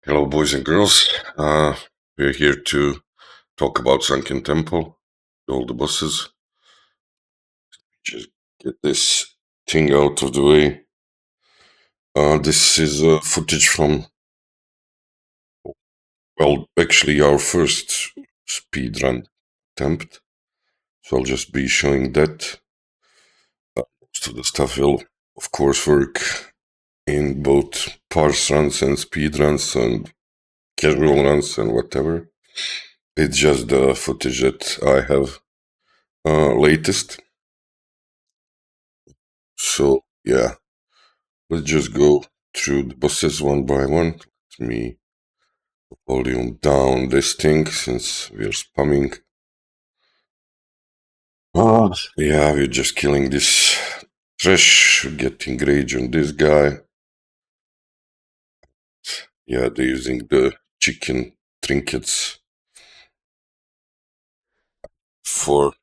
Hello, boys and girls. We're here to talk about Sunken Temple, all the bosses. Just get this thing out of the way. This is footage from, well, actually our first speedrun attempt. So I'll just be showing that. Most of the stuff will, of course, work in both parse runs and speedruns and casual runs and whatever. It's just the footage that I have latest. So yeah, let's just go through the bosses one by one. Let me volume down this thing since we're spamming. Yeah, we're just killing this trash, getting rage on this guy. Yeah, they're using the chicken trinkets for.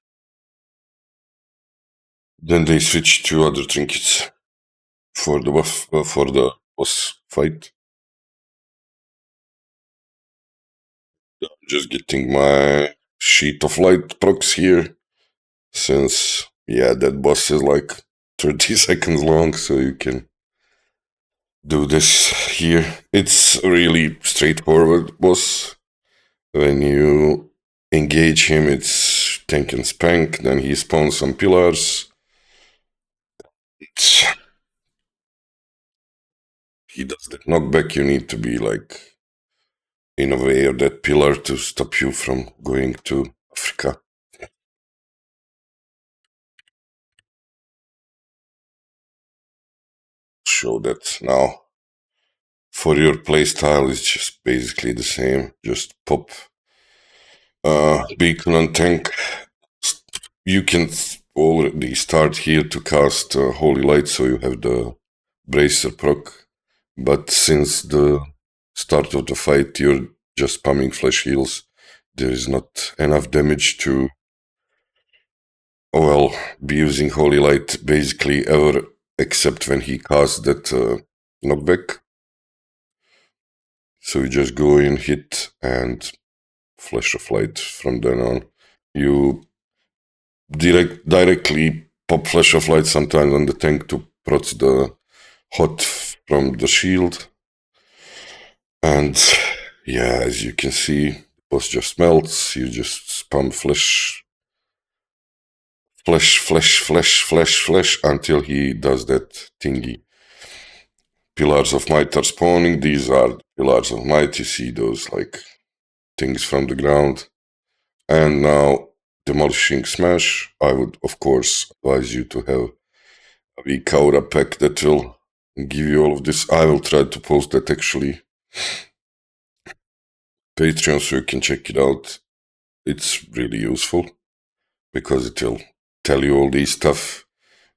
Then they switch to other trinkets for the boss fight. I'm just getting my sheet of light procs here, since yeah, that boss is like 30 seconds long, so you can do this here. It's a really straightforward boss. When you engage him, it's tank and spank, then he spawns some pillars. He does that knockback, you need to be like in a way of that pillar to stop you from going to Africa. Show that now. For your playstyle, it's just basically the same. Just pop beacon and tank. You can already start here to cast Holy Light, so you have the Bracer proc. But since the start of the fight, you're just spamming flash heals. There is not enough damage to, well, be using Holy Light basically ever, except when he casts that knockback. So you just go in, hit, and Flash of Light from then on. You directly pop Flash of Light sometimes on the tank to prot the hot from the shield. And yeah, as you can see, the boss just melts. You just spam flash until he does that thingy. Pillars of Might are spawning. These are Pillars of Might. You see those like things from the ground. And now Demolishing Smash. I would, of course, advise you to have a weak aura pack that will give you all of this. I will try to post that actually Patreon so you can check it out. It's really useful because it will tell you all these stuff,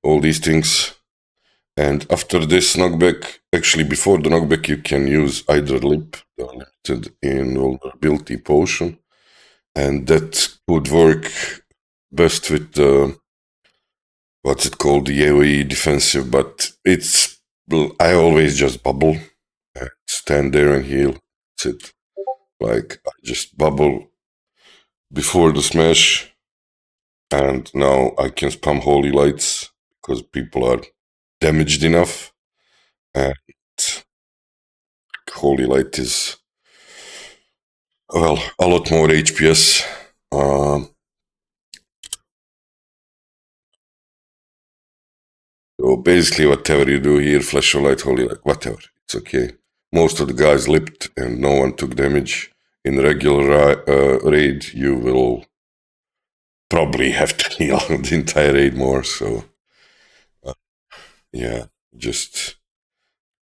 all these things. And after this knockback, actually before the knockback, you can use either Lip, the limited invulnerability potion, and that would work best with the, what's it called, the AoE defensive, but it's, I always just bubble and stand there and heal. That's it. Like, I just bubble before the smash, and now I can spam Holy Lights because people are damaged enough, and Holy Light is, well, a lot more HPS. So basically whatever you do here, Flash of Light, Holy Light, whatever, it's okay. Most of the guys lipped and no one took damage. In regular raid, you will probably have to heal the entire raid more, so yeah, just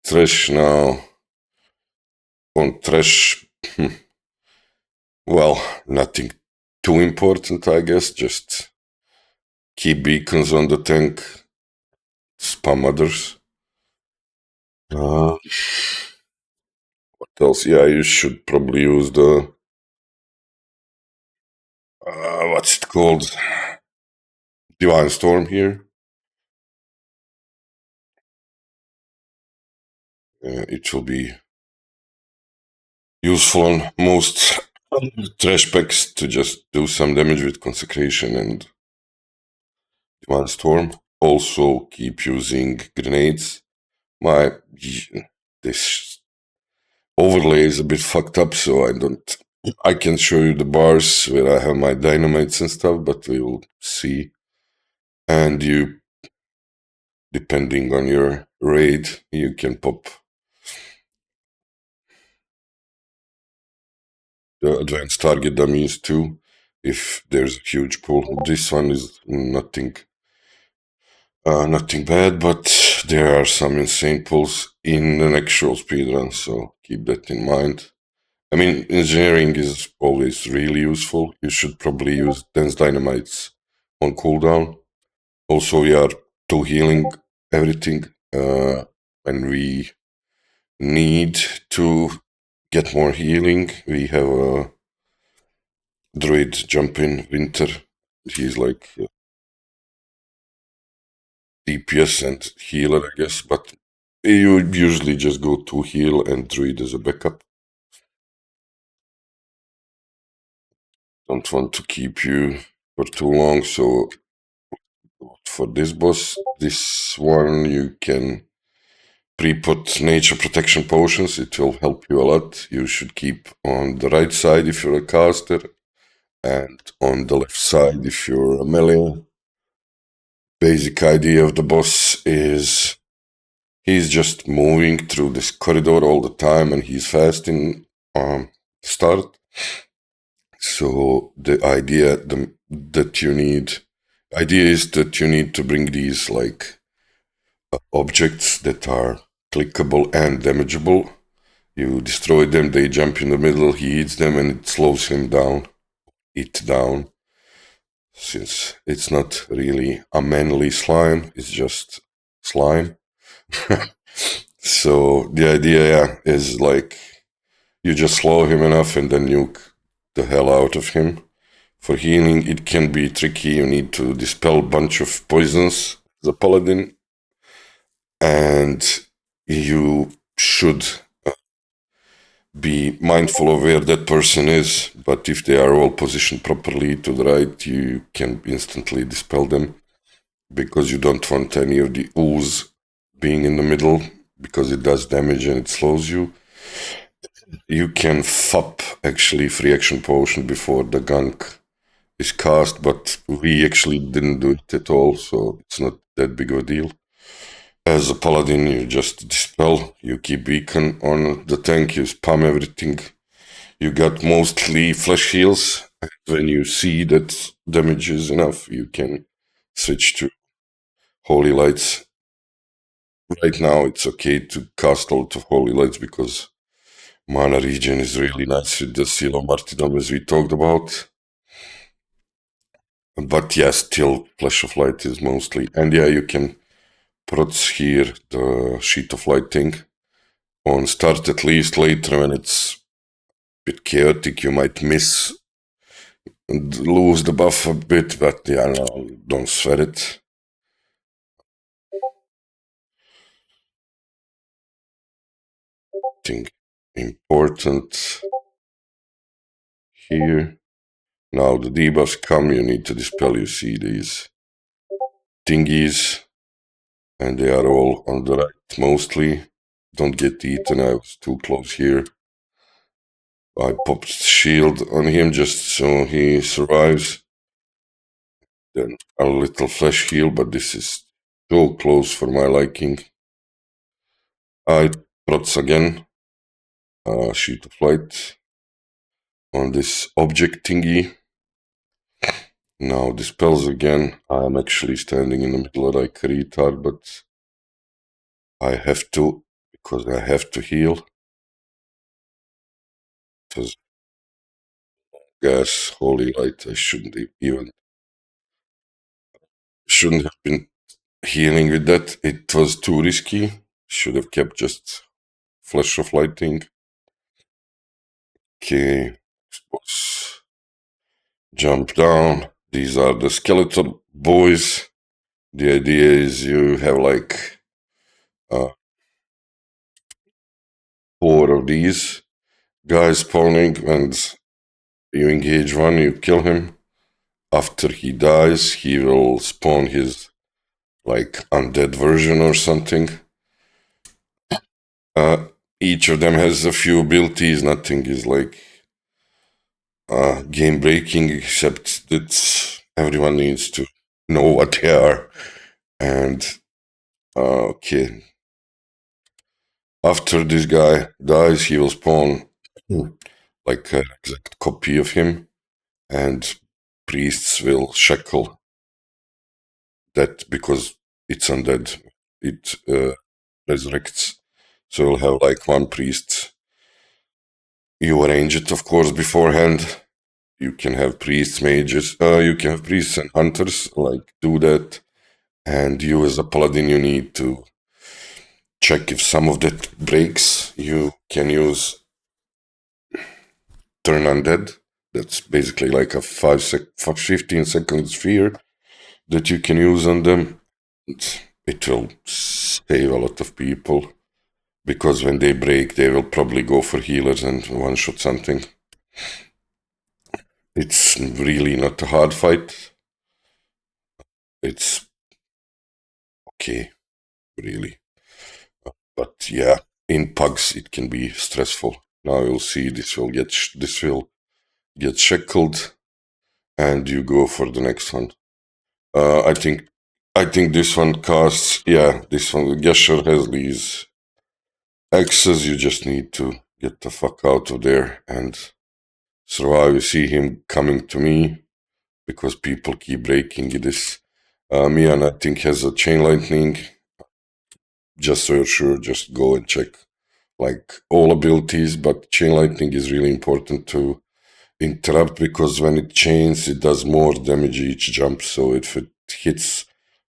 trash now. On trash, well, nothing too important, I guess, just keep beacons on the tank, spam others. What else? Yeah, you should probably use the, what's it called? Divine Storm here. It will be useful on most trash packs to just do some damage with Consecration and Divine Storm. Also keep using grenades. This overlay is a bit fucked up, so I can show you the bars where I have my dynamites and stuff, but we will see. And you, depending on your raid, you can pop the advanced target dummies too, if there's a huge pool. This one is nothing bad, but there are some insane pulls in an actual speedrun, so keep that in mind. I mean, engineering is always really useful. You should probably use dense dynamites on cooldown. Also, we are two healing everything, and we need to get more healing. We have a druid jump in winter. He's like DPS and healer, I guess, but you usually just go to heal and druid as a backup. Don't want to keep you for too long, so for this boss, this one you can pre-put nature protection potions. It will help you a lot. You should keep on the right side if you're a caster, and on the left side if you're a melee. Basic idea of the boss is he's just moving through this corridor all the time, and he's fast in start. So the idea is that you need to bring these like objects that are clickable and damageable. You destroy them, they jump in the middle, he hits them, and it slows him down. Since it's not really a manly slime, it's just slime. So the idea is like you just slow him enough and then nuke the hell out of him. For healing, it can be tricky. You need to dispel a bunch of poisons, the paladin, and you should be mindful of where that person is, but if they are all positioned properly to the right, you can instantly dispel them, because you don't want any of the ooze being in the middle, because it does damage and it slows you. You can FUP, actually, free action potion before the gunk is cast, but we actually didn't do it at all, so it's not that big of a deal. As a paladin, you just dispel, you keep beacon on the tank, you spam everything. You got mostly flash heals. When you see that damage is enough, you can switch to Holy Lights. Right now, it's okay to cast a lot of Holy Lights because mana regen is really nice with the Seal of Martyrdom, as we talked about. But yeah, still Flash of Light is mostly. And yeah, you can prots here the Sheet of Light thing. On start at least, later when it's a bit chaotic, you might miss and lose the buff a bit, but yeah, no, don't sweat it. Thing important here. Now the debuffs come, you need to dispel, you see these thingies, and they are all on the right mostly. Don't get eaten, I was too close here. I popped shield on him just so he survives. Then a little flash heal, but this is so close for my liking. I prots again. Sheet of light on this object thingy. Now dispels again. I'm actually standing in the middle like a retard, but I have to, because I have to heal. Because gas, holy light, I shouldn't have been healing with that. It was too risky. Should have kept just flash of lighting. Okay, boss. Jump down. These are the skeleton boys. The idea is you have like 4 of these, guy spawning, and you engage one, you kill him. After he dies, he will spawn his like undead version or something. Each of them has a few abilities. Nothing is like game breaking, except that everyone needs to know what they are. And okay, after this guy dies, he will spawn like an exact copy of him, and priests will shackle that because it's undead. It resurrects. So you'll have like one priest. You arrange it, of course, beforehand. You can have priests, mages. You can have priests and hunters like do that. And you, as a paladin, you need to check if some of that breaks. You can use turn undead. That's basically like a 15-second sphere that you can use on them. It will save a lot of people, because when they break, they will probably go for healers and one-shot something. It's really not a hard fight. It's okay, really. But yeah, in pugs it can be stressful. Now you'll see this will get shackled, and you go for the next one. I think this one casts. Yeah, this one. Gesher has these axes. You just need to get the fuck out of there and survive. You see him coming to me because people keep breaking this. Mian, I think, has a chain lightning. Just so you're sure, just go and check like all abilities, but chain lightning is really important to interrupt, because when it chains, it does more damage each jump. So if it hits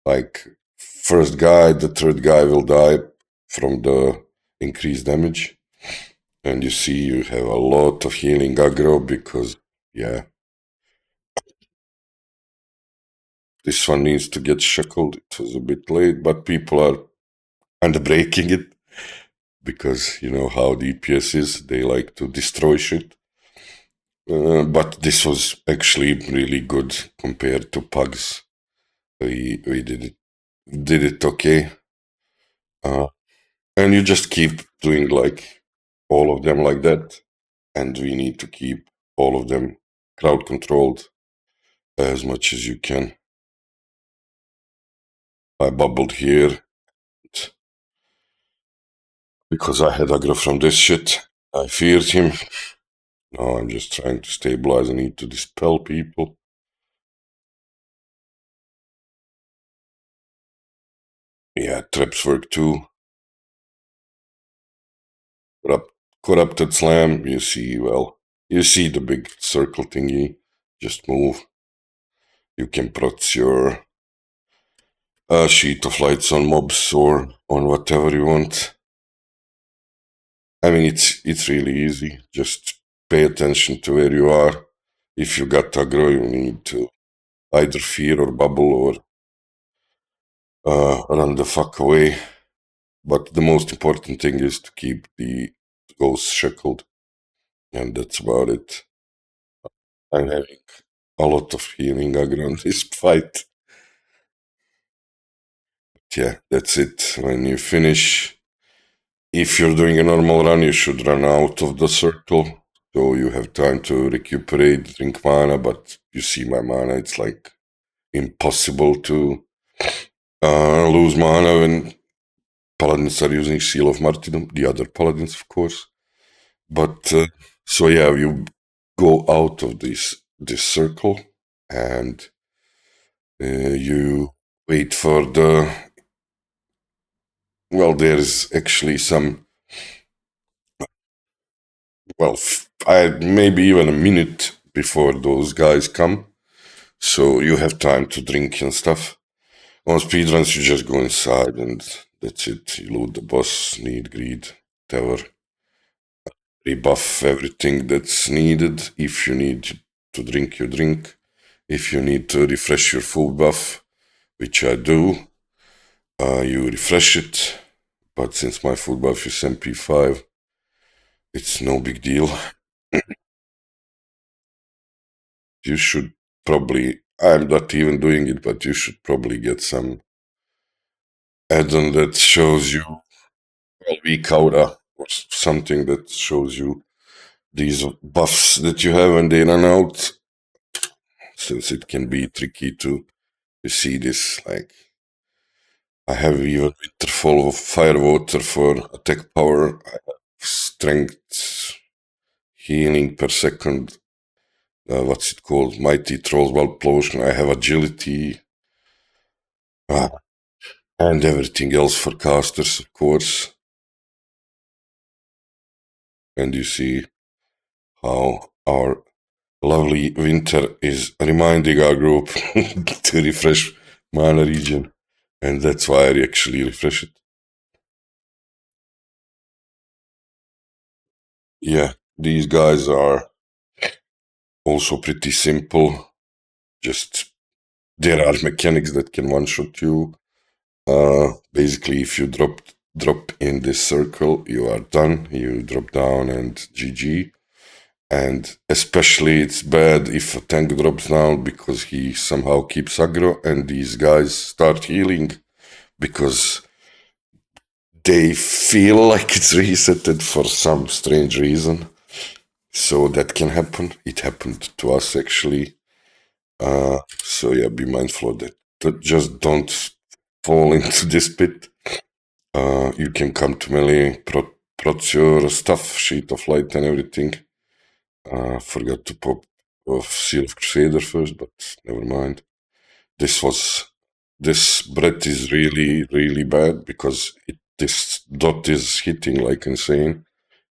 like first guy, the third guy will die from the increased damage. And you see you have a lot of healing aggro, because yeah, this one needs to get shackled. It was a bit late, but people are underbreaking it, because you know how DPS is. They like to destroy shit. But this was actually really good compared to pugs. We did it okay. And you just keep doing like all of them like that. And we need to keep all of them crowd controlled as much as you can. I bubbled here because I had aggro from this shit. I feared him. Now I'm just trying to stabilize. I need to dispel people. Yeah, traps work too. Corrupted slam, you see, well, you see the big circle thingy. Just move. You can prot your sheet of lights on mobs or on whatever you want. I mean, it's really easy. Just pay attention to where you are. If you got aggro, you need to either fear or bubble or run the fuck away. But the most important thing is to keep the ghosts shackled. And that's about it. I'm having a lot of healing aggro on this fight. Yeah, that's it. When you finish, if you're doing a normal run, you should run out of the circle, so you have time to recuperate, drink mana, but you see my mana, it's like impossible to lose mana when paladins are using Seal of Martyrdom, the other paladins, of course. But, so yeah, you go out of this circle, and you wait for the... Well, there's actually some... Well, maybe even a minute before those guys come. So you have time to drink and stuff. On speedruns, you just go inside and that's it. You loot the boss, need greed, whatever. Rebuff everything that's needed. If you need to drink, you drink. If you need to refresh your food buff, which I do, you refresh it. But since my food buff is MP5, It's no big deal. You should probably, I'm not even doing it, but you should probably get some add-on that shows you weak aura or something that shows you these buffs that you have when they run out, since it can be tricky to see this. Like, I have even Winterfall of Firewater for attack power, I have strength healing per second, what's it called? Mighty Troll's Wild Potion, I have agility, uh, and everything else for casters, of course. And you see how our lovely Winter is reminding our group to refresh mana region, and that's why I actually refresh it. Yeah, these guys are also pretty simple. Just there are mechanics that can one-shot you. Basically, if you drop in this circle, you are done. You drop down and GG. And especially it's bad if a tank drops down because he somehow keeps aggro and these guys start healing because they feel like it's resetted for some strange reason. So that can happen. It happened to us actually. So yeah, be mindful of that. Just don't fall into this pit. You can come to melee, prot your stuff, Sheet of Light and everything. Forgot to pop off Seal of Crusader first, but never mind. This breath is really, really bad because this dot is hitting like insane.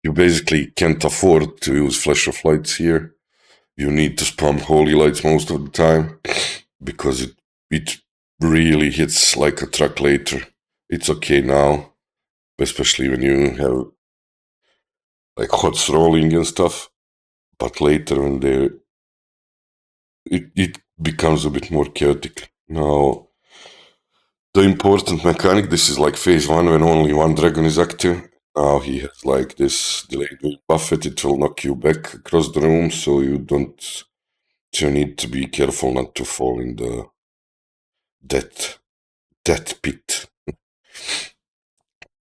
You basically can't afford to use Flash of Lights here. You need to spam Holy Lights most of the time because it really hits like a truck later. It's okay now, especially when you have like hots rolling and stuff, but later when it becomes a bit more chaotic. Now, the important mechanic, this is like phase 1 when only one dragon is active. Now he has like this delayed wave buffet, it will knock you back across the room, so you need to be careful not to fall in the death pit.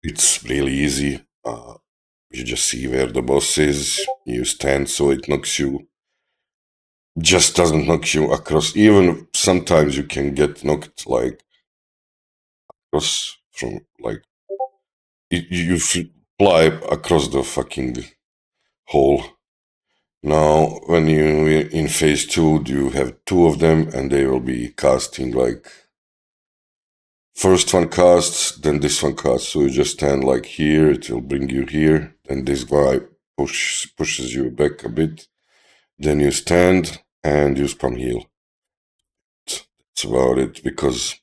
It's really easy. You just see where the boss is, you stand so it knocks you, just doesn't knock you across. Even sometimes you can get knocked like across from like you fly across the fucking hole. Now, when you in phase 2, you have two of them, and they will be casting like first one casts, then this one casts. So you just stand like here, it will bring you here, then this guy pushes you back a bit. Then you stand and you spam heal. That's about it, because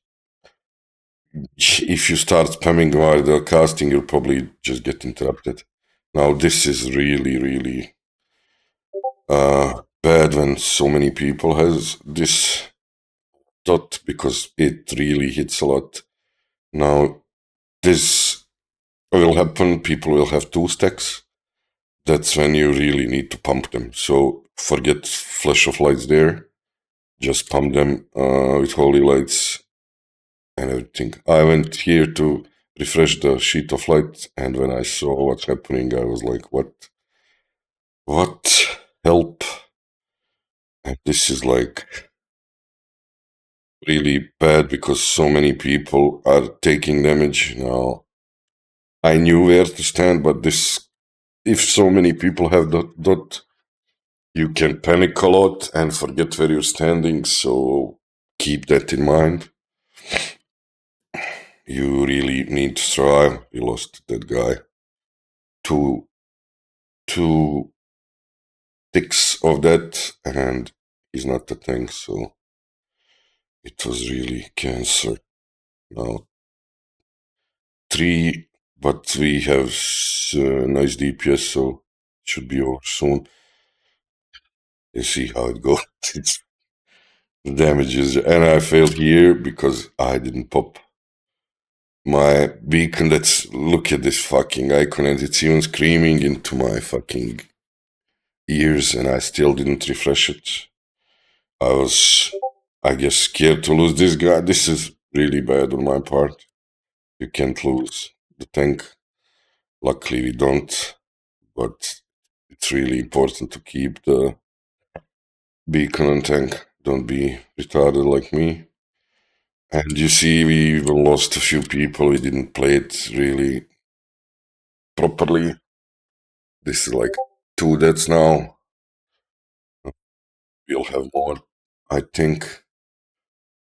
if you start spamming while they're casting, you'll probably just get interrupted. Now, this is really, really bad when so many people has this dot, because it really hits a lot. Now, this will happen, people will have 2 stacks. That's when you really need to pump them. So forget Flash of Lights there. Just pump them with Holy Lights and everything. I went here to refresh the Sheet of Light, and when I saw what's happening, I was like, what? Help. And this is like really bad because so many people are taking damage now. I knew where to stand, but this, if so many people have dot, you can panic a lot and forget where you're standing, so keep that in mind. You really need to survive. We lost that guy. Two ticks of that, and he's not a tank, so it was really cancer. Now 3, but we have nice DPS, so it should be over soon. You see how it goes. It's the damages, and I failed here because I didn't pop my beacon, look at this fucking icon, and it's even screaming into my fucking ears, and I still didn't refresh it. I was, I guess, scared to lose this guy. This is really bad on my part. You can't lose the tank. Luckily we don't, but it's really important to keep the beacon on tank. Don't be retarded like me. And you see, we even lost a few people. We didn't play it really properly. This is like 2 deaths now. We'll have more, I think.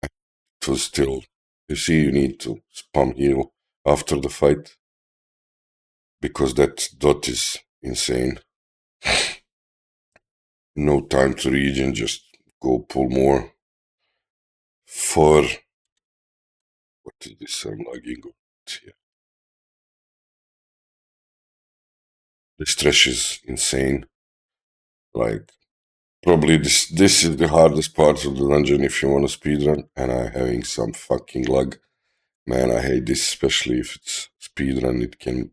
It was still, you see, you need to spam heal after the fight, because that dot is insane. No time to regen, just go pull more. For what is this? I'm lagging. Yeah. This trash is insane. Like, probably this is the hardest part of the dungeon if you want to speedrun, and I'm having some fucking lag. Man, I hate this, especially if it's speedrun. It can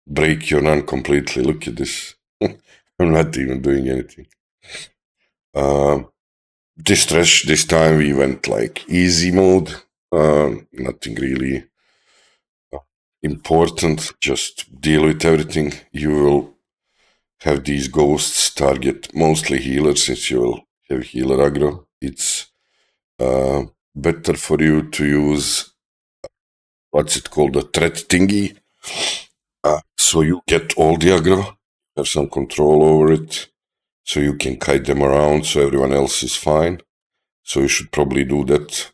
break your run completely. Look at this. I'm not even doing anything. This trash, this time we went like easy mode. Nothing really important. Just deal with everything. You will have these ghosts target mostly healers, since you will have healer aggro. It's better for you to use, what's it called, the threat thingy. So you get all the aggro, have some control over it, so you can kite them around so everyone else is fine. So you should probably do that.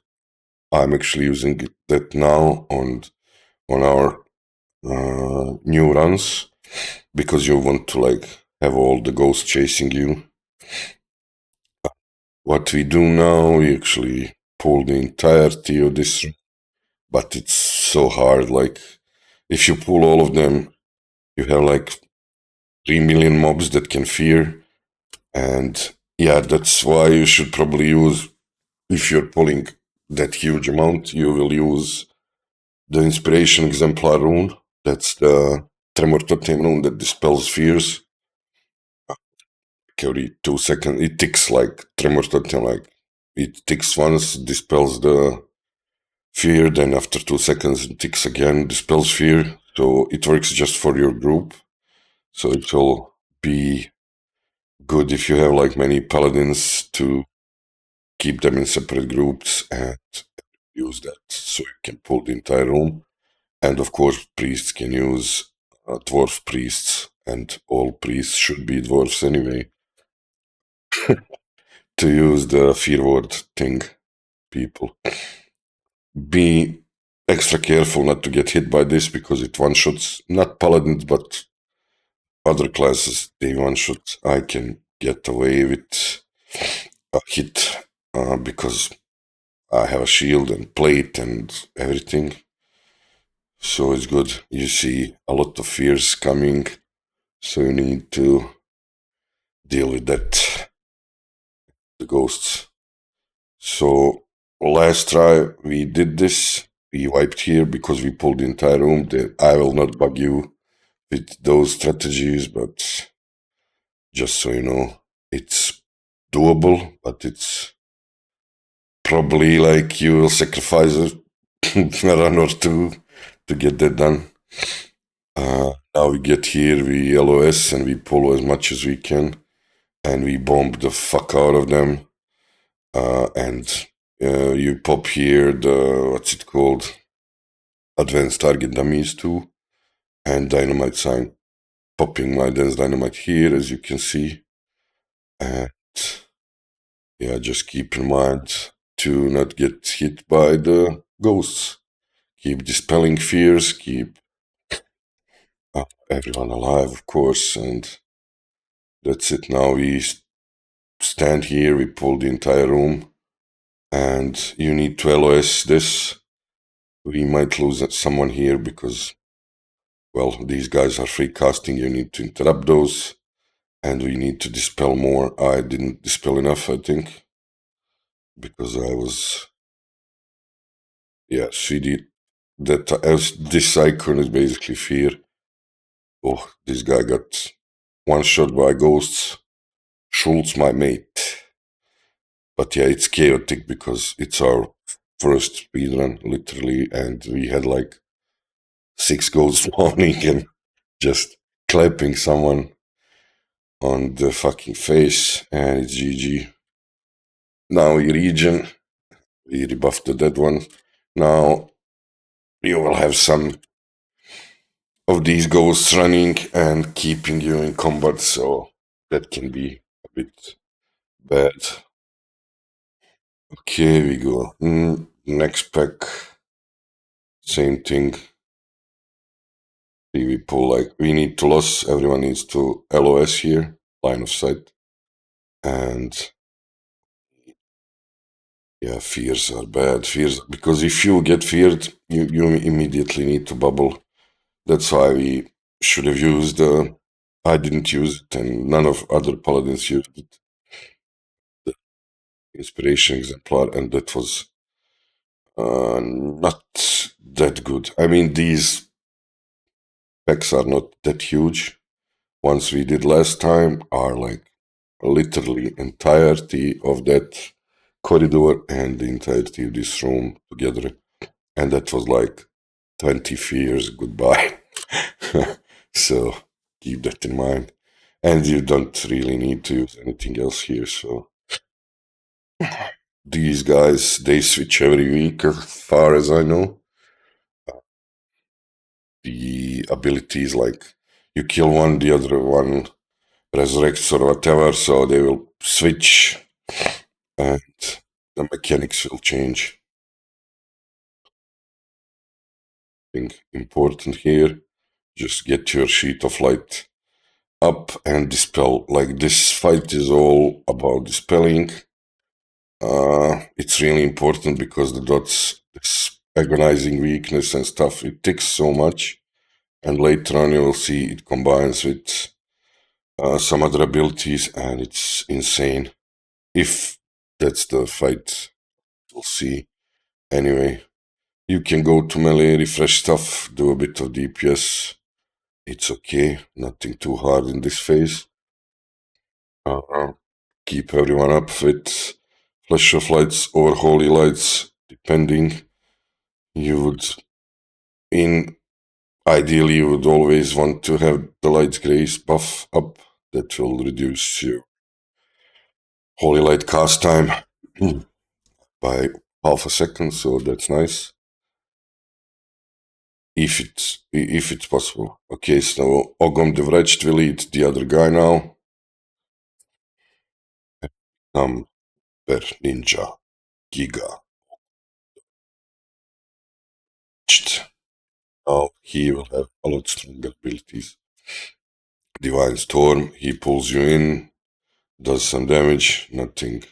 I'm actually using that now on our new runs, because you want to like have all the ghosts chasing you. What we do now, we actually pull the entirety of this, but it's so hard. Like, if you pull all of them, you have like 3 million mobs that can fear. And yeah, that's why you should probably use, if you're pulling that huge amount, you will use the Inspiration Exemplar rune. That's the Tremor Totem rune that dispels fears. Every 2 seconds, it ticks like Tremor Totem, like it ticks once, dispels the fear, then after 2 seconds it ticks again, dispels fear. So it works just for your group. So it will be good if you have like many paladins to keep them in separate groups and use that, so you can pull the entire room. And of course, priests can use dwarf priests, and all priests should be dwarfs anyway, to use the fear ward thing, people. Be extra careful not to get hit by this, because it one-shots not paladins, but other classes. They one-shot. I can get away with a hit because I have a shield and plate and everything. So it's good. You see a lot of fears coming, so you need to deal with that. The ghosts. So last try we did this. We wiped here because we pulled the entire room. I will not bug you with those strategies, but just so you know, it's doable, but it's probably like you will sacrifice a run or two to get that done. Now we get here, we LOS and we pull as much as we can, and we bomb the fuck out of them. And you pop here the, what's it called, advanced target dummies too, and dynamite sign. Popping my dense dynamite here, as you can see. And yeah, just keep in mind to not get hit by the ghosts. Keep dispelling fears, keep everyone alive, of course, and that's it. Now we stand here, we pull the entire room, and you need to LOS this. We might lose someone here because, well, these guys are free casting. You need to interrupt those, and we need to dispel more. I didn't dispel enough, I think, because I was, yeah, she did. that this icon is basically fear. Oh, this guy got one shot by ghosts. Schultz, my mate. But yeah, it's chaotic because it's our first speedrun, literally, and we had like 6 goals spawning and just clapping someone on the fucking face, and it's GG. Now we regen, we rebuffed the dead one. Now you will have some of these ghosts running and keeping you in combat, so that can be a bit bad. Okay, we go. Next pack, same thing. We pull like, we need to lose, everyone needs to LOS here, line of sight. And yeah, fears are bad. Fears, because if you get feared, you immediately need to bubble. That's why we should have used, I didn't use it, and none of other paladins used it. The inspiration exemplar, and that was not that good. I mean, these packs are not that huge. Ones we did last time are like literally entirety of that corridor and the entirety of this room together, and that was like 20 fears goodbye. So keep that in mind, and you don't really need to use anything else here. So these guys, they switch every week as far as I know. The abilities, like you kill one, the other one resurrects or whatever, so they will switch and the mechanics will change. Important here, just get your sheet of light up and dispel. Like, this fight is all about dispelling. It's really important because the dots, this agonizing weakness and stuff, it takes so much, and later on you will see it combines with some other abilities, and it's insane. If that's the fight, we'll see. Anyway, you can go to melee, refresh stuff, do a bit of DPS. It's okay, nothing too hard in this phase. Keep everyone up with Flash of Lights or Holy Lights, depending. You would, ideally, you would always want to have the Light's Grace buff up. That will reduce your Holy Light cast time by half a second, so that's nice. If it's possible. Okay, so Ogom the Wretched will eat the other guy now. Per Ninja Giga. Now he will have a lot stronger abilities. Divine Storm, he pulls you in, does some damage, nothing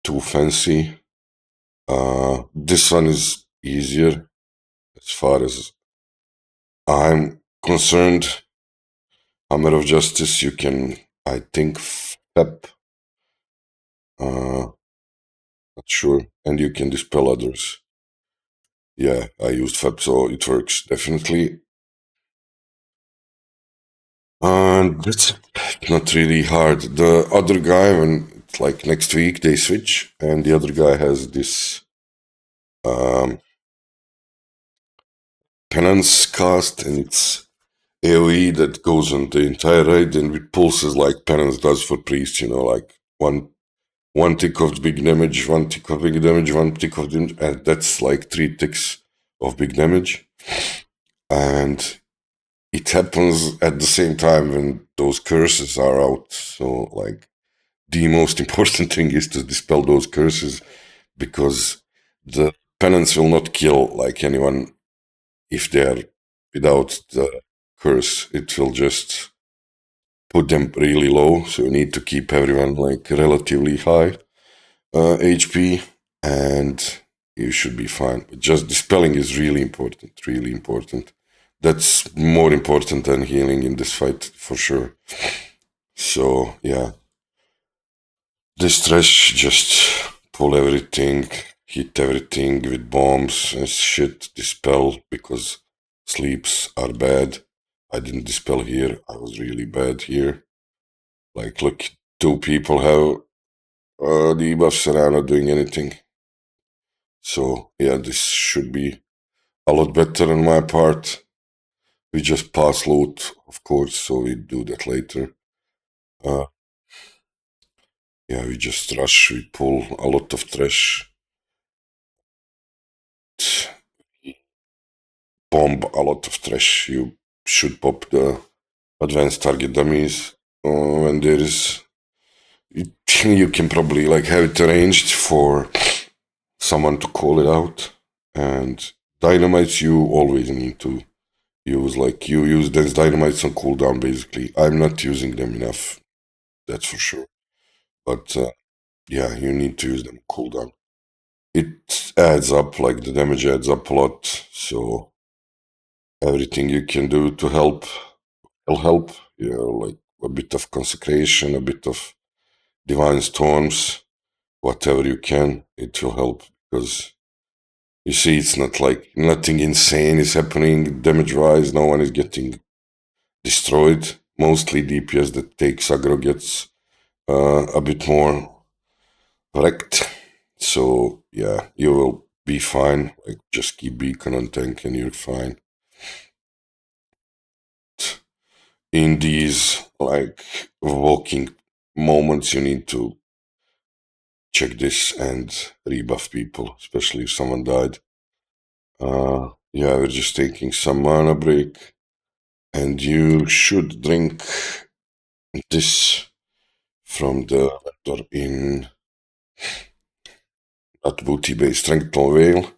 too fancy. This one is easier as far as I'm concerned. Hammer of Justice, you can, I think, FEP. Not sure. And you can dispel others. Yeah, I used FEP, so it works definitely. And that's not really hard. The other guy, when it's like next week, they switch, and the other guy has this penance cast, and it's AoE that goes on the entire raid, and it pulses like penance does for priests, like one tick of big damage, one tick of big damage, one tick of damage, and that's like 3 ticks of big damage. And it happens at the same time when those curses are out. So, like, the most important thing is to dispel those curses, because the penance will not kill like anyone if they are without the curse. It will just put them really low, so you need to keep everyone like relatively high HP, and you should be fine. But just dispelling is really important, really important. That's more important than healing in this fight, for sure. So, yeah. This trash, just pull everything, hit everything with bombs and shit, dispel, because sleeps are bad. I didn't dispel here, I was really bad here. Like, look, 2 people have debuffs and I'm not doing anything. So, yeah, this should be a lot better on my part. We just pass loot, of course, so we do that later. Yeah, we just rush, we pull a lot of trash. Bomb a lot of trash. You should pop the advanced target dummies when there is. You can probably like have it arranged for someone to call it out. And dynamites you always need to use. Like you use dense dynamites on cooldown basically. I'm not using them enough, that's for sure. But yeah, you need to use them cooldown. It adds up, like the damage adds up a lot. So everything you can do to help will help. You know, like a bit of consecration, a bit of divine storms, whatever you can, it will help because you see, it's not like nothing insane is happening damage wise. No one is getting destroyed. Mostly DPS that takes aggro gets a bit more wrecked. So yeah, you will be fine. Like just keep beacon on tank and you're fine. In these like walking moments, you need to check this and rebuff people, especially if someone died. Yeah, we're just taking some mana break, and you should drink this from the vendor in at Booty Bay Strength Vale.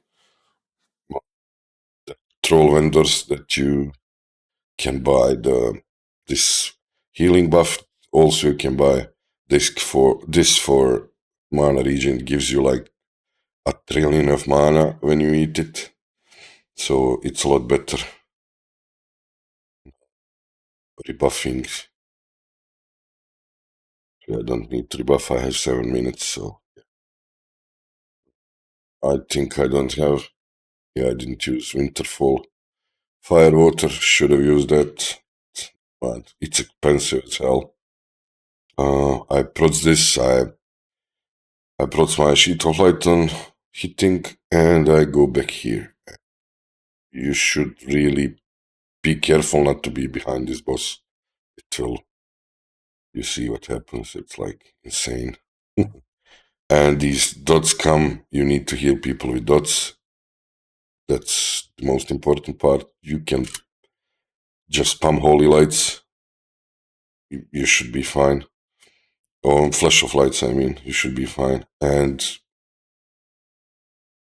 The troll vendors that you can buy this healing buff. Also, you can buy this for mana regen. It gives you like a trillion of mana when you eat it, so it's a lot better. Rebuffing. I don't need to rebuff. I have 7 minutes, so I think I don't have. Yeah, I didn't use Winterfall. Firewater, should have used that, but it's expensive as hell. I prots this. I prots my sheet of light on hitting, and I go back here. You should really be careful not to be behind this boss. It will. You see what happens. It's like insane. And these dots come. You need to heal people with dots. That's the most important part. You can just spam holy lights. You should be fine. Or flash of lights, I mean. You should be fine. And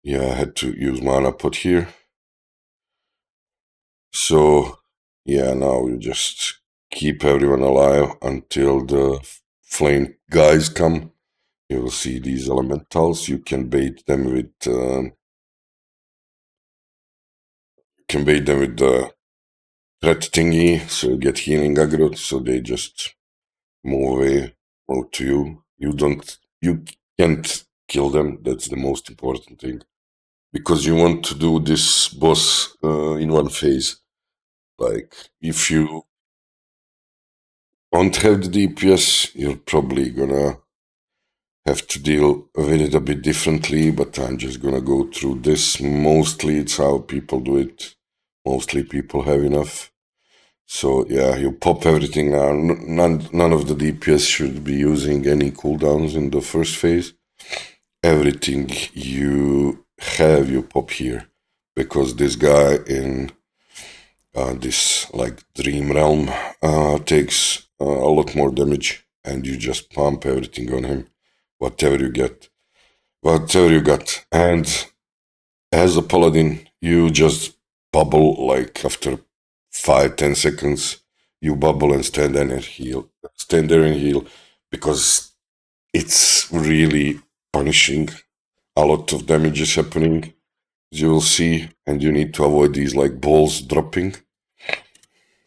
yeah, I had to use mana pot here. So yeah, now we just keep everyone alive until the flame guys come. You will see these elementals. You can bait them with the threat thingy, so you get healing aggro, so they just move away, move to you. You can't kill them. That's the most important thing, because you want to do this boss in one phase. Like if you don't have the DPS, you're probably gonna have to deal with it a bit differently, but I'm just gonna go through this. Mostly it's how people do it. Mostly people have enough. So yeah, you pop everything now. None of the DPS should be using any cooldowns in the first phase. Everything you have, you pop here. Because this guy in this like dream realm takes a lot more damage, and you just pump everything on him. Whatever you get. Whatever you got. And as a paladin, you just bubble like after 5-10 seconds. You bubble and stand there and heal. Stand there and heal, because it's really punishing. A lot of damage is happening, as you will see, and you need to avoid these like balls dropping.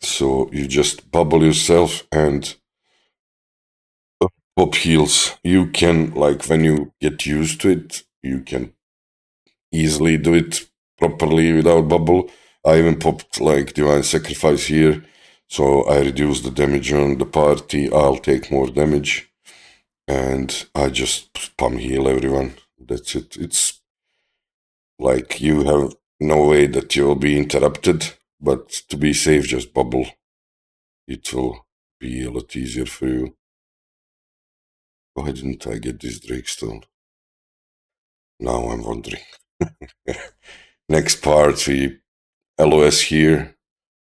So you just bubble yourself and pop heals. You can, like, when you get used to it, you can easily do it properly without bubble. I even popped like Divine Sacrifice here, so I reduce the damage on the party. I'll take more damage, and I just spam heal everyone. That's it. It's like you have no way that you'll be interrupted, but to be safe, just bubble. It will be a lot easier for you. Why didn't I get this Drakestone? Now I'm wondering. Next part, we LOS here,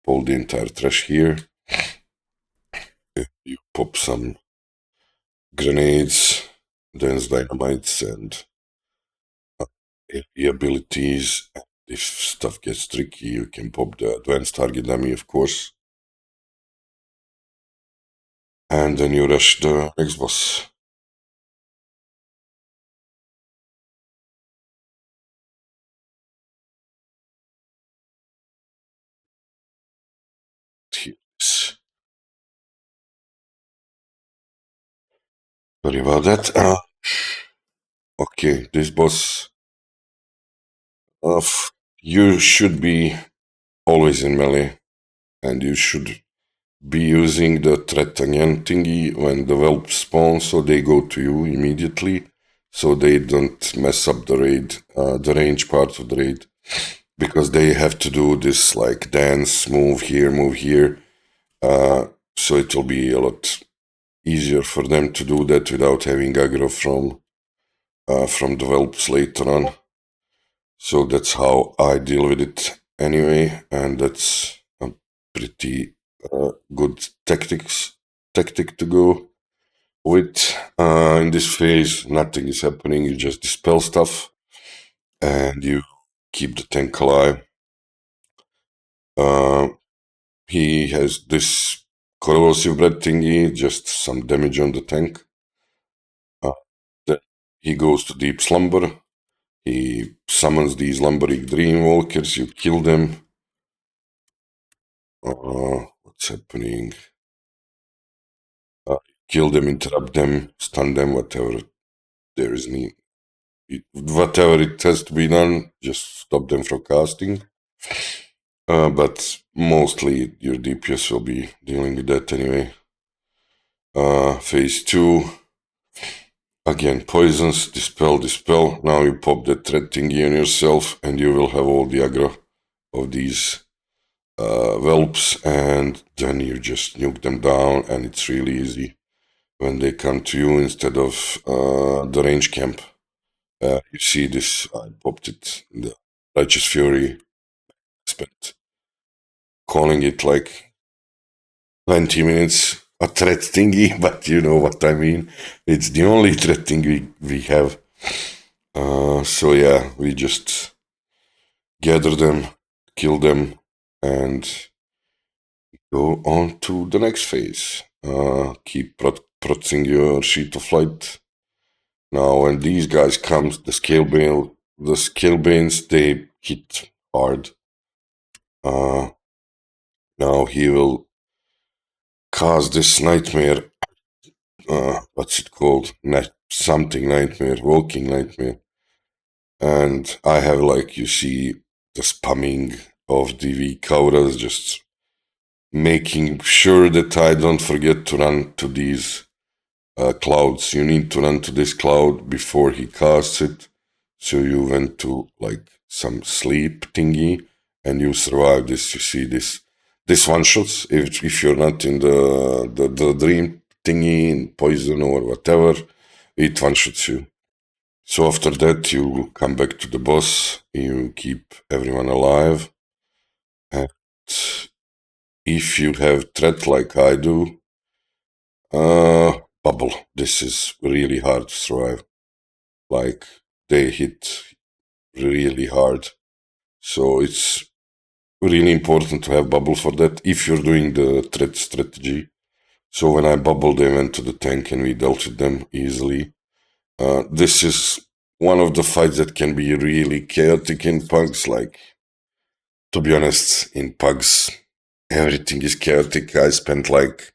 pull the entire trash here. You pop some grenades, dense dynamites, and abilities. If stuff gets tricky, you can pop the advanced target dummy, of course. And then you rush the next boss. Yes. Sorry about that. Okay, this boss. You should be always in melee, and you should be using the threat again thingy when the whelps spawn, so they go to you immediately, so they don't mess up the raid, the range part of the raid, because they have to do this like dance, move here, so it will be a lot easier for them to do that without having aggro from the whelps later on. So that's how I deal with it anyway, and that's a pretty good tactic to go with. In this phase, nothing is happening. You just dispel stuff, and you keep the tank alive. He has this corrosive breath thingy, just some damage on the tank. Then he goes to deep slumber. He summons these lumbering dreamwalkers. You kill them. What's happening? Kill them, interrupt them, stun them, whatever there is need. Whatever it has to be done, just stop them from casting. But mostly your DPS will be dealing with that anyway. Phase 2. Again, poisons, dispel. Now you pop that threat thingy on yourself, and you will have all the aggro of these whelps, and then you just nuke them down, and it's really easy when they come to you instead of the range camp. You see this, I popped it, the Righteous Fury. Spent calling it like 20 minutes a threat thingy, but you know what I mean. It's the only threat thing we have. So yeah, we just gather them, kill them, and go on to the next phase. Keep protzing your sheet of light. Now, when these guys come, the scalebanes, they hit hard. Now he will cause this nightmare. What's it called? Something nightmare, walking nightmare. And I have, like, you see the spamming of the weak auras, just making sure that I don't forget to run to these clouds. You need to run to this cloud before he casts it. So you went to like some sleep thingy and you survive this. You see this one shots if you're not in the dream thingy, in poison or whatever, it one shots you. So after that you come back to the boss, you keep everyone alive, and if you have threat like I do, bubble. This is really hard to survive. Like, they hit really hard. So it's really important to have bubble for that if you're doing the threat strategy. So when I bubbled, they went to the tank and we dealt with them easily. This is one of the fights that can be really chaotic in pugs. Like, to be honest, in pugs, everything is chaotic. I spent like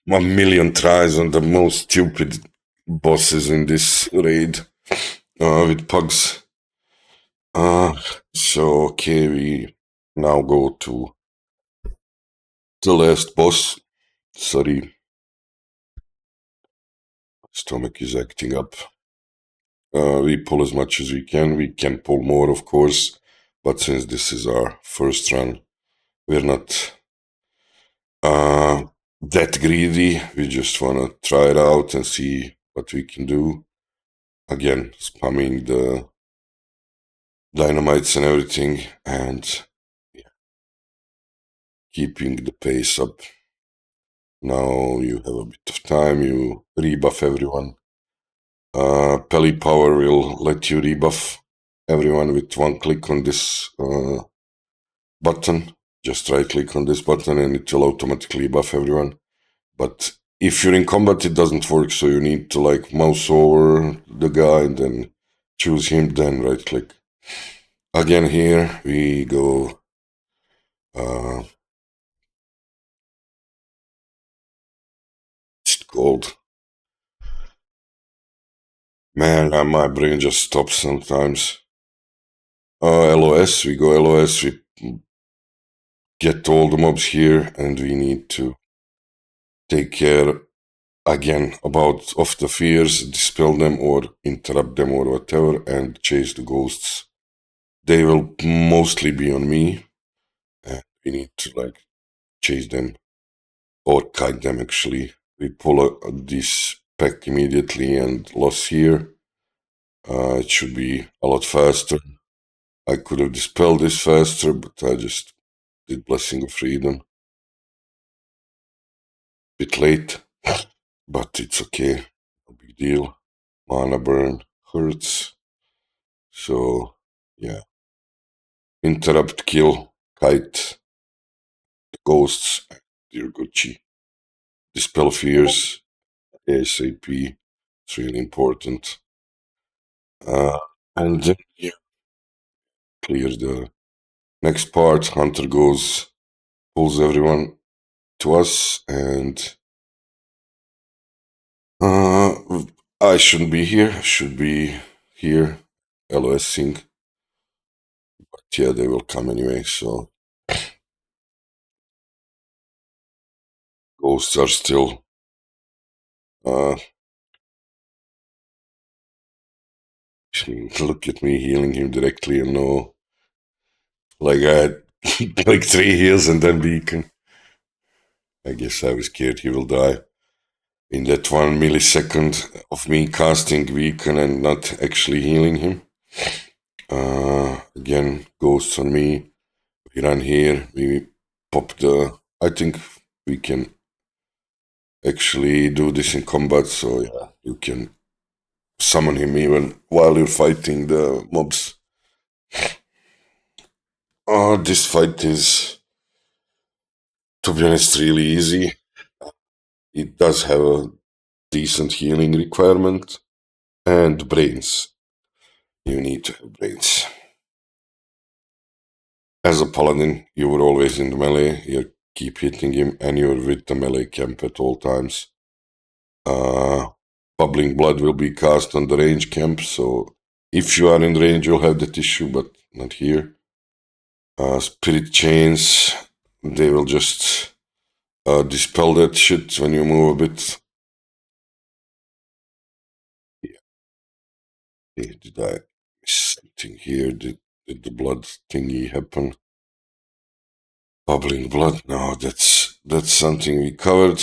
1 million tries on the most stupid bosses in this raid. with pugs. So okay, we now go to the last boss. Sorry, stomach is acting up. We pull as much as we can. We can pull more, of course, but since this is our first run, we're not that greedy. We just want to try it out and see what we can do. Again, spamming the dynamites and everything, and keeping the pace up. Now you have a bit of time. You rebuff everyone. Peli Power will let you rebuff everyone with one click on this button. Just right click on this button and it will automatically buff everyone. But if you're in combat, it doesn't work, so you need to like mouse over the guy and then choose him, then right click. Again, here we go. It's called. Man, my brain just stops sometimes. LOS, we go LOS, we get all the mobs here, and we need to take care again about of the fears, dispel them or interrupt them or whatever, and chase the ghosts. They will mostly be on me, and we need to like chase them or kite them actually. We pull this pack immediately and loss here. It should be a lot faster. I could have dispelled this faster, but I just did Blessing of Freedom. Bit late, but it's okay. No big deal. Mana burn hurts. So, yeah. Interrupt, kill, kite, the ghosts, dear Gucci. Dispel fears, ASAP. It's really important. And then, yeah, clear the next part. Hunter goes, pulls everyone to us, and I shouldn't be here. Should be here, LOSing. But yeah, they will come anyway, so ghosts are still look at me healing him directly and no, like I had like 3 heals and then beacon. I guess I was scared he will die in that 1 millisecond of me casting beacon and not actually healing him. Again, ghosts on me. We run here, we pop the, I think we can actually do this in combat, so yeah, you can summon him even while you're fighting the mobs. This fight is, to be honest, really easy. It does have a decent healing requirement and brains. You need to have brains. As a paladin, you were always in the melee. You keep hitting him and you're with the melee camp at all times. Bubbling Blood will be cast on the range camp, so if you are in range, you'll have that issue, but not here. Spirit Chains, they will just dispel that shit when you move a bit. Yeah. Did I miss something here? Did the blood thingy happen? Bubbling Blood? No, that's something we covered.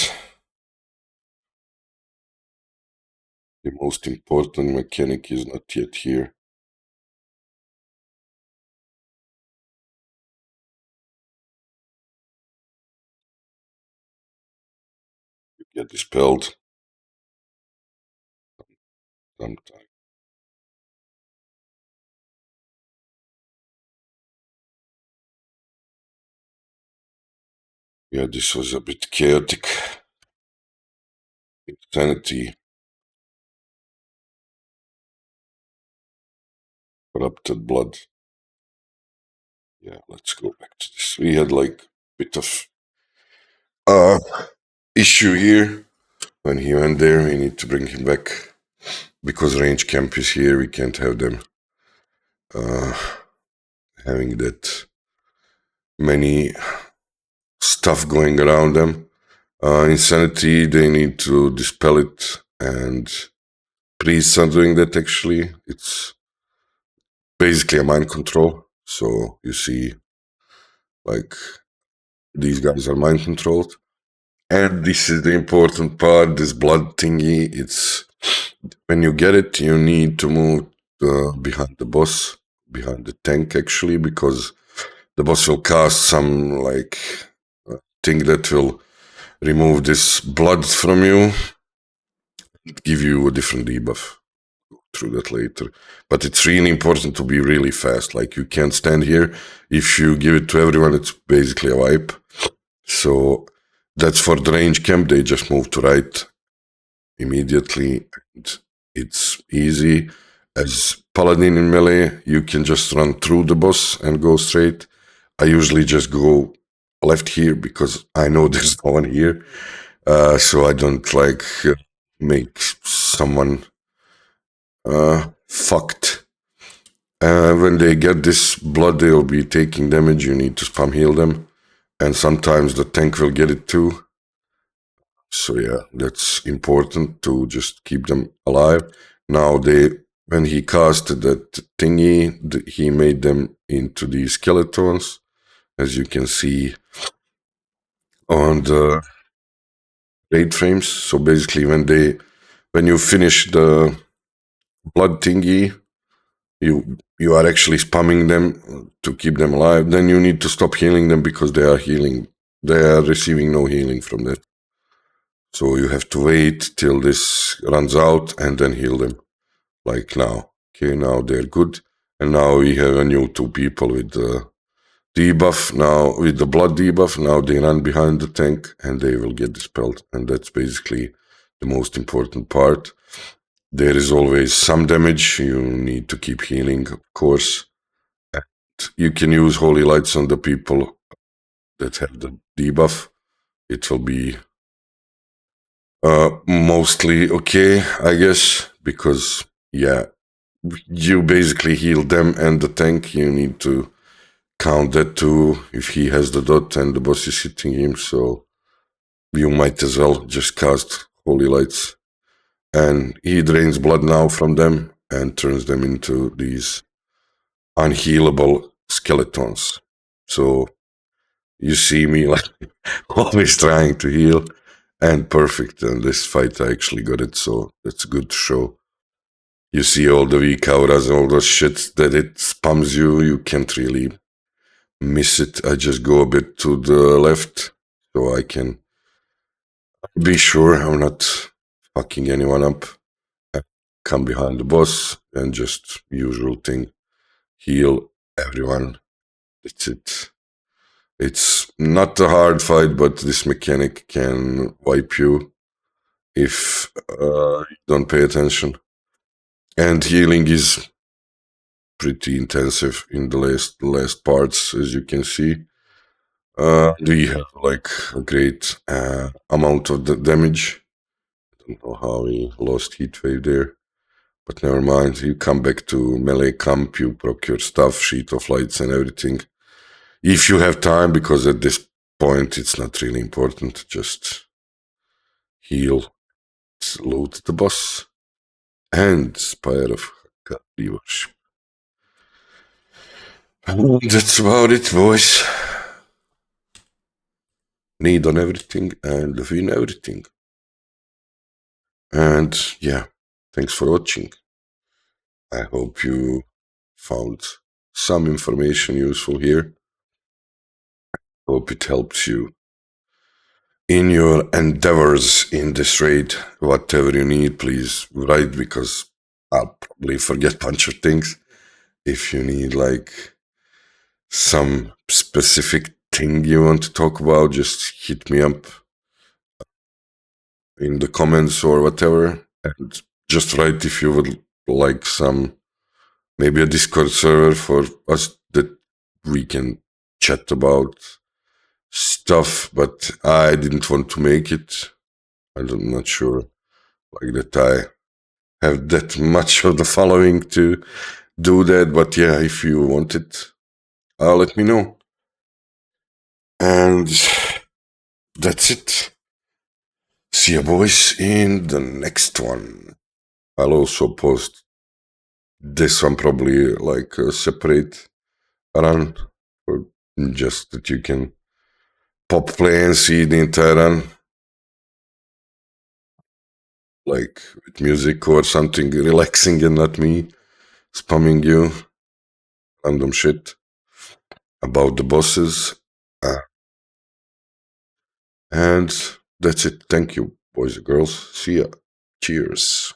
The most important mechanic is not yet here. You get dispelled sometime. Yeah, this was a bit chaotic. Insanity. Corrupted blood. Yeah, let's go back to this. We had like a bit of issue here. When he went there, we need to bring him back. because range camp is here, we can't have them having that many stuff going around them. Insanity, they need to dispel it, and priests are doing that actually. It's basically a mind control. So you see, like, these guys are mind controlled. And this is the important part, this blood thingy. It's when you get it, you need to move behind the boss, behind the tank actually, because the boss will cast some like thing that will remove this blood from you, give you a different debuff. Through that later. But it's really important to be really fast. Like, you can't stand here. If you give it to everyone, it's basically a wipe. So that's for the range camp. They just move to right immediately. And it's easy. As Paladin in melee, you can just run through the boss and go straight. I usually just go left here because I know there's no one here. So I don't like make someone fucked. When they get this blood, they'll be taking damage. You need to spam heal them. And sometimes the tank will get it too. So yeah, that's important to just keep them alive. Now when he casted that thingy, he made them into these skeletons, as you can see on the raid frames. So basically when you finish the blood thingy, you are actually spamming them to keep them alive. Then you need to stop healing them because they are receiving no healing from that. So you have to wait till this runs out and then heal them. Like now. Okay, now they're good. And now we have a new 2 people with the debuff. Now with the blood debuff, now they run behind the tank and they will get dispelled. And that's basically the most important part. There is always some damage. You need to keep healing, of course. And you can use holy lights on the people that have the debuff. It will be mostly okay, I guess, because, yeah, you basically heal them and the tank. You need to count that too if he has the dot and the boss is hitting him, so you might as well just cast holy lights. And he drains blood now from them and turns them into these unhealable skeletons. So you see me like always trying to heal, and perfect. And this fight I actually got it, so that's good to show. You see all the weak auras and all those shit that it spams you. You can't really miss it. I just go a bit to the left so I can be sure I'm not fucking anyone up. I come behind the boss and just usual thing, heal everyone. That's it. It's not a hard fight, but this mechanic can wipe you if you don't pay attention. And healing is pretty intensive in the last parts, as you can see. We have like a great amount of the damage. I don't know how we lost Heatwave there, but never mind. You come back to melee camp, you procure stuff, sheet of lights and everything. If you have time, because at this point it's not really important, just heal, loot the boss, and Spire of Hakkar reworship. That's about it, boys. Need on everything and win everything. And yeah, thanks for watching. I hope you found some information useful here. Hope it helps you in your endeavors in this raid. Whatever you need, please write, because I'll probably forget a bunch of things. If you need like some specific thing you want to talk about, just hit me up in the comments or whatever, and just write if you would like maybe a Discord server for us that we can chat about stuff, but I didn't want to make it. I'm not sure like that have that much of the following to do that, but yeah, if you want it, let me know. And that's it. See you boys in the next one. I'll also post this one probably like a separate run, or just that you can pop play and see the entire run, like with music or something relaxing and not me spamming you random shit about the bosses. And that's it. Thank you, boys and girls. See ya. Cheers.